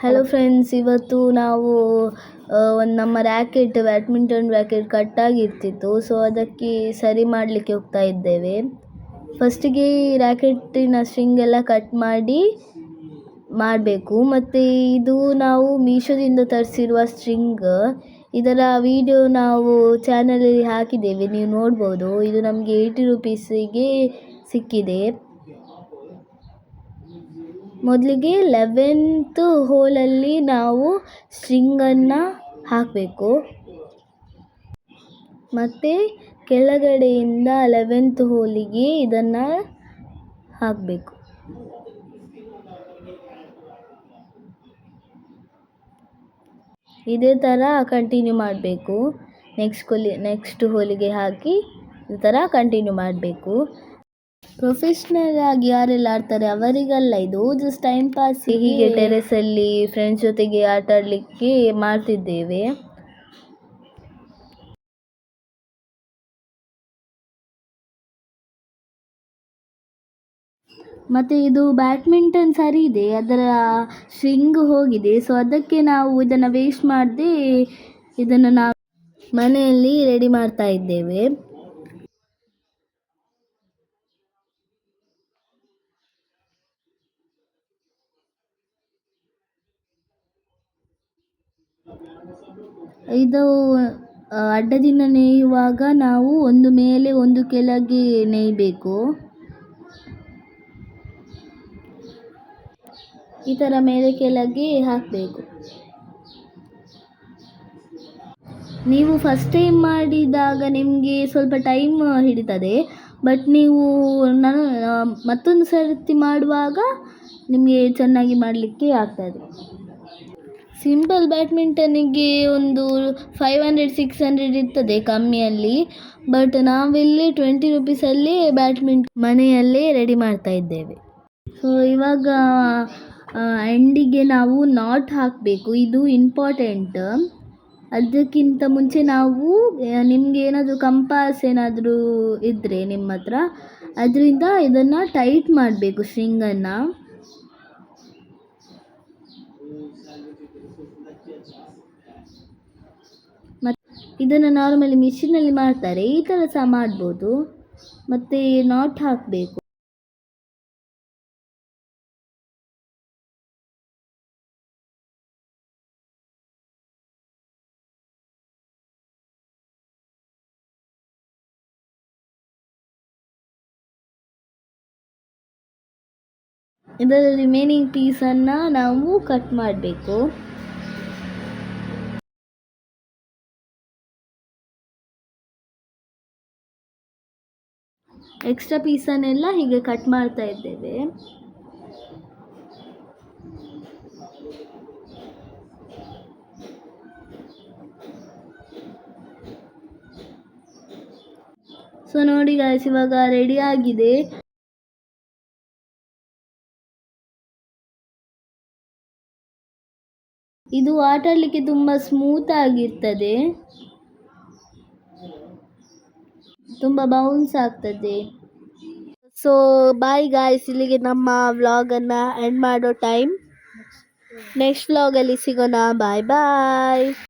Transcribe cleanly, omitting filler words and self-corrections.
Hello friends, ಇವತ್ತು ನಾವು ಒಂದು ನಮ್ಮ ಬ್ಯಾಡ್ಮಿಂಟನ್ ರ್ಯಾಕೆಟ್ ಕಟ್ಟಾಗಿರ್ತಿತ್ತು. ಸೊ ಅದಕ್ಕೆ ಸರಿ ಮಾಡಲಿಕ್ಕೆ ಹೋಗ್ತಾ ಇದ್ದೇವೆ. ಫಸ್ಟಿಗೆ ರ್ಯಾಕೆಟಿನ ಸ್ಟ್ರಿಂಗ್ ಎಲ್ಲ ಕಟ್ ಮಾಡಬೇಕು. ಮತ್ತು ಇದು ನಾವು ಮೀಶೋದಿಂದ ತರಿಸಿರುವ ಸ್ಟ್ರಿಂಗ್. ಇದರ ವಿಡಿಯೋ ನಾವು ಚಾನಲಲ್ಲಿ ಹಾಕಿದ್ದೇವೆ, ನೀವು ನೋಡ್ಬೋದು. ಇದು ನಮಗೆ 80 ರುಪೀಸಿಗೆ ಸಿಕ್ಕಿದೆ. ಮೊದಲಿಗೆ 11th ಹೋಲಲ್ಲಿ ನಾವು ಸ್ಟ್ರಿಂಗನ್ನು ಹಾಕಬೇಕು. ಮತ್ತು ಕೆಳಗಡೆಯಿಂದ 11th ಹೋಲಿಗೆ ಇದನ್ನು ಹಾಕಬೇಕು. ಇದೇ ಥರ ಕಂಟಿನ್ಯೂ ಮಾಡಬೇಕು. ನೆಕ್ಸ್ಟ್ ಹೋಲಿಗೆ ಹಾಕಿ ಈ ಥರ ಕಂಟಿನ್ಯೂ ಮಾಡಬೇಕು. ಪ್ರೊಫೆಷ್ನಲ್ ಆಗಿ ಯಾರೆಲ್ಲ ಆಡ್ತಾರೆ ಅವರಿಗೆಲ್ಲ ಇದು ಜಸ್ಟ್ ಟೈಮ್ ಪಾಸ್. ಹೀಗೆ ಟೆರೆಸಲ್ಲಿ ಫ್ರೆಂಡ್ಸ್ ಜೊತೆಗೆ ಆಟ ಆಡಲಿಕ್ಕೆ ಮಾಡ್ತಿದ್ದೇವೆ. ಮತ್ತು ಇದು ಬ್ಯಾಡ್ಮಿಂಟನ್ ಸರಿ ಇದೆ, ಅದರ ಸ್ಟ್ರಿಂಗ್ ಹೋಗಿದೆ. ಸೊ ಅದಕ್ಕೆ ನಾವು ಇದನ್ನು ವೇಸ್ಟ್ ಮಾಡದೆ ಇದನ್ನು ನಾವು ಮನೆಯಲ್ಲಿ ರೆಡಿ ಮಾಡ್ತಾ ಇದ್ದೇವೆ. ಇದು ಅಡ್ಡದಿಂದ ನೇಯುವಾಗ ನಾವು ಒಂದು ಮೇಲೆ ಒಂದು ಕೆಳಗೆ ನೇಯಬೇಕು. ಈ ಥರ ಮೇಲೆ ಕೆಳಗೆ ಹಾಕಬೇಕು. ನೀವು ಫಸ್ಟ್ ಟೈಮ್ ಮಾಡಿದಾಗ ನಿಮಗೆ ಸ್ವಲ್ಪ ಟೈಮ್ ಹಿಡಿತದೆ, ಬಟ್ ನೀವು ಮತ್ತೊಂದು ಸರ್ತಿ ಮಾಡುವಾಗ ನಿಮಗೆ ಚೆನ್ನಾಗಿ ಮಾಡಲಿಕ್ಕೆ ಆಗ್ತದೆ. ಸಿಂಪಲ್ ಬ್ಯಾಡ್ಮಿಂಟನಿಗೆ ಒಂದು 500-600 ಇರ್ತದೆ ಕಮ್ಮಿಯಲ್ಲಿ. ಬಟ್ ನಾವಿಲ್ಲಿ 20 ರುಪೀಸಲ್ಲಿ ಮನೆಯಲ್ಲೇ ರೆಡಿ ಮಾಡ್ತಾ ಇದ್ದೇವೆ. ಸೊ ಇವಾಗ ಎಂಡಿಗೆ ನಾವು ನಾಟ್ ಹಾಕಬೇಕು, ಇದು ಇಂಪಾರ್ಟೆಂಟ್. ಅದಕ್ಕಿಂತ ಮುಂಚೆ ನಾವು ನಿಮಗೆ ಏನಾದರೂ ಕಂಪಾಸ್ ಏನಾದರೂ ಇದ್ದರೆ ನಿಮ್ಮ ಹತ್ರ, ಅದರಿಂದ ಇದನ್ನು ಟೈಟ್ ಮಾಡಬೇಕು ಸ್ಟ್ರಿಂಗನ್ನು. ಮತ್ತು ಇದನ್ನು ನಾರ್ಮಲಿ ಮಿಷಿನಲ್ಲಿ ಮಾಡ್ತಾರೆ, ಈ ಥರ ಸಹ ಮಾಡ್ಬೋದು. ಮತ್ತು ನಾಟ್ ಹಾಕಬೇಕು. ಇದರ ರಿಮೈನಿಂಗ್ ಪೀಸನ್ನು ನಾವು ಕಟ್ ಮಾಡಬೇಕು. ಎಕ್ಸ್ಟ್ರಾ ಪೀಸನ್ನೆಲ್ಲ ಹೀಗೆ ಕಟ್ ಮಾಡ್ತಾ ಇದ್ದೇವೆ. ಸೊ ನೋಡಿ ಗಾಯ್ಸ್, ಇವಾಗ ರೆಡಿ ಆಗಿದೆ. ಇದು ಆಟ ಆಡಲಿಕ್ಕೆ ತುಂಬ ಸ್ಮೂತ್ ಆಗಿರ್ತದೆ, ತುಂಬ ಬೌನ್ಸ್ ಆಗ್ತದೆ. ಸೊ ಬಾಯ್ ಗಾಯ್ಸ್, ಇಲ್ಲಿಗೆ ನಮ್ಮ ವ್ಲಾಗನ್ನು ಎಂಡ್ ಮಾಡೋ ಟೈಮ್. ನೆಕ್ಸ್ಟ್ ವ್ಲಾಗಲ್ಲಿ ಸಿಗೋಣ. ಬಾಯ್ ಬಾಯ್.